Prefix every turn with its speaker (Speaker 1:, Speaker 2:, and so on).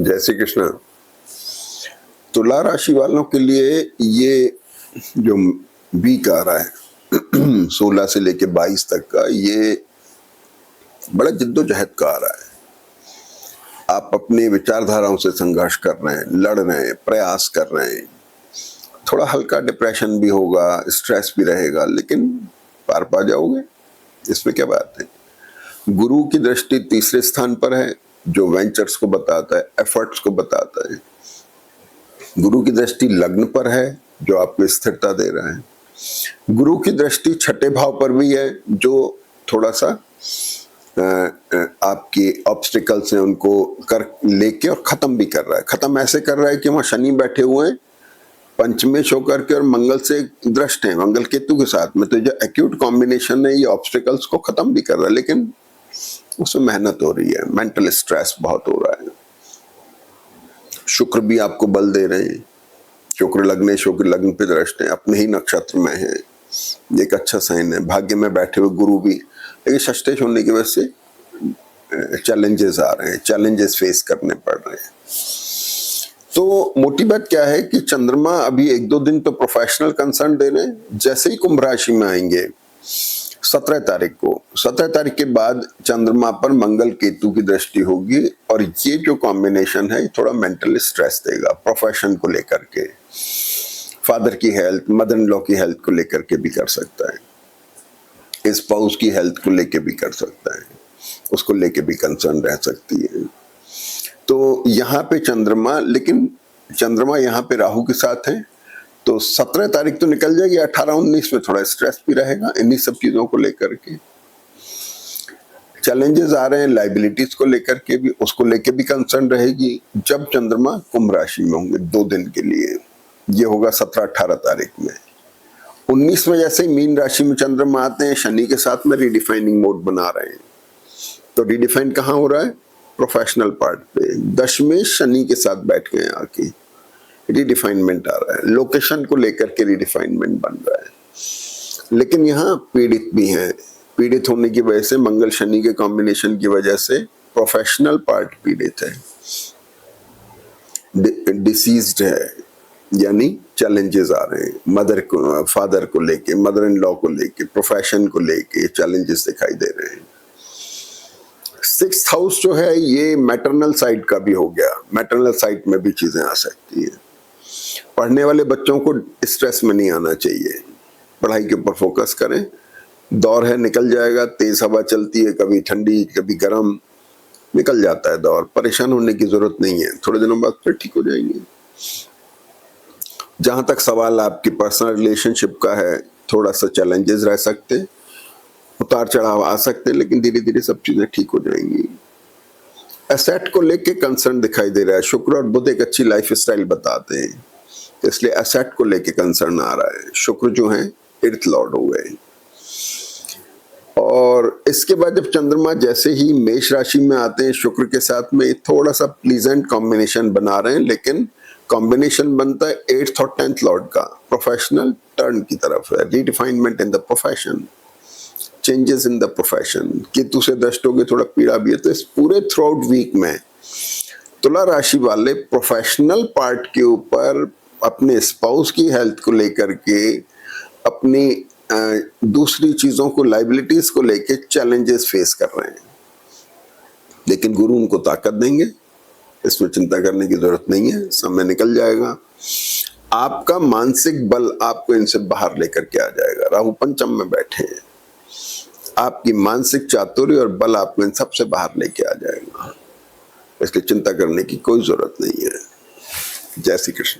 Speaker 1: जय श्री कृष्ण। तुला राशि वालों के लिए ये जो वीक आ रहा है 16 से लेके 22 तक का, ये बड़ा जिद्दोजहद का आ रहा है। आप अपनी विचारधाराओं से संघर्ष कर रहे हैं, लड़ रहे हैं, प्रयास कर रहे हैं। थोड़ा हल्का डिप्रेशन भी होगा, स्ट्रेस भी रहेगा, लेकिन पार पा जाओगे, इसमें क्या बात है। गुरु की दृष्टि तीसरे स्थान पर है, जो वेंचर्स को बताता है, एफर्ट्स को बताता है। गुरु की दृष्टि लग्न पर है, जो आपको स्थिरता दे रहा है। गुरु की दृष्टि छठे भाव पर भी है, जो थोड़ा सा आपके ऑब्स्टिकल्स हैं उनको कर लेके और खत्म भी कर रहा है। खत्म ऐसे कर रहा है कि वहां शनि बैठे हुए हैं पंचमेश होकर के और मंगल से दृष्ट है, मंगल केतु के साथ में, तो जो एक्यूट कॉम्बिनेशन है ये ऑब्स्टिकल्स को खत्म भी कर रहा है, लेकिन उसमें मेहनत हो रही है, मेंटल स्ट्रेस बहुत हो रहा है। शुक्र भी आपको बल दे रहे हैं, शुक्र लग्न पे दृष्ट है, अपने ही नक्षत्र में है, एक अच्छा साइन है। भाग्य में बैठे हुए गुरु भी, लेकिन षष्ठेश होने की वजह से चैलेंजेस आ रहे हैं, चैलेंजेस फेस करने पड़ रहे हैं। तो मोटी बात क्या है कि चंद्रमा अभी 1-2 दिन तो प्रोफेशनल कंसर्न दे रहे हैं। जैसे ही कुंभ राशि में आएंगे 17 तारीख के बाद चंद्रमा पर मंगल केतु की दृष्टि होगी, और ये जो कॉम्बिनेशन है थोड़ा मेंटल स्ट्रेस देगा, प्रोफेशन को लेकर के, फादर की हेल्थ, मदर इन लॉ की हेल्थ को लेकर के भी कर सकता है, स्पाउस की हेल्थ को लेकर भी कर सकता है, उसको लेके भी कंसर्न रह सकती है। तो यहाँ पे चंद्रमा, लेकिन चंद्रमा यहाँ पे राहु के साथ है, तो 17 तारीख तो निकल जाएगी, 18-19 में थोड़ा स्ट्रेस भी रहेगा इन्हीं सब चीजों को लेकर के। चैलेंजेस आ रहे हैं लाइबिलिटीज को लेकर के भी, उसको लेकर भी कंसर्न रहेगी जब चंद्रमा कुंभ राशि में होंगे 2 दिन के लिए। ये होगा 17-18 तारीख में। 19 में जैसे ही मीन राशि में चंद्रमा आते हैं, शनि के साथ में रिडिफाइनिंग मोड बना रहे हैं। तो रिडिफाइन कहाँ हो रहा है? प्रोफेशनल पार्ट पे। दशमेश शनि के साथ बैठ गए आके, रिडिफाइनमेंट आ रहा है, लोकेशन को लेकर के रिडिफाइनमेंट बन रहा है। लेकिन यहाँ पीड़ित भी हैं, पीड़ित होने की वजह से, मंगल शनि के कॉम्बिनेशन की वजह से प्रोफेशनल पार्ट पीड़ित है, डिसीज्ड है, यानी चैलेंजेस आ रहे हैं। मदर को, फादर को लेके, मदर इन लॉ को लेके, प्रोफेशन को लेके चैलेंजेस दिखाई दे रहे हैं। 6th हाउस जो है ये मैटरनल साइड का भी हो गया, मैटरनल साइड में भी चीजें आ सकती है। पढ़ने वाले बच्चों को स्ट्रेस में नहीं आना चाहिए, पढ़ाई के ऊपर फोकस करें। दौर है, निकल जाएगा, तेज हवा चलती है, कभी ठंडी कभी गर्म, निकल जाता है दौर, परेशान होने की जरूरत नहीं है, थोड़े दिनों बाद फिर ठीक हो जाएंगे। जहां तक सवाल आपकी पर्सनल रिलेशनशिप का है, थोड़ा सा चैलेंजेस रह सकते, उतार चढ़ाव आ सकते, लेकिन धीरे धीरे सब चीजें ठीक हो जाएंगी। एसेट को लेके कंसर्न दिखाई दे रहा है, शुक्र और बुध एक अच्छी लाइफ स्टाइल बताते हैं, इसलिए एसेट को लेके कंसर्न आ रहा है। शुक्र जो है एर्थ लॉर्ड हो गए। और इसके बाद जब चंद्रमा जैसे ही मेष राशि में आते हैं शुक्र के साथ में, थोड़ा सा प्लीजेंट कॉम्बिनेशन बना रहे हैं, लेकिन कॉम्बिनेशन बनता है 8th और 10th लॉर्ड का, प्रोफेशनल टर्न की तरफ है, redefinement in the profession, changes in the profession. Ketu से दृष्ट होगे, थोड़ा पीड़ा भी है। तो इस पूरे थ्रू आउट वीक में तुला राशि वाले प्रोफेशनल पार्ट के ऊपर, अपने स्पाउस की हेल्थ को लेकर के, अपनी दूसरी चीजों को, लाइबिलिटीज को लेके चैलेंजेस फेस कर रहे हैं, लेकिन गुरु उनको ताकत देंगे, इसमें चिंता करने की जरूरत नहीं है, समय निकल जाएगा। आपका मानसिक बल आपको इनसे बाहर लेकर के आ जाएगा। राहु पंचम में बैठे हैं, आपकी मानसिक चातुर्य और बल आपको इन सबसे बाहर लेके आ जाएगा, इसलिए चिंता करने की कोई जरूरत नहीं है। जय श्री कृष्ण।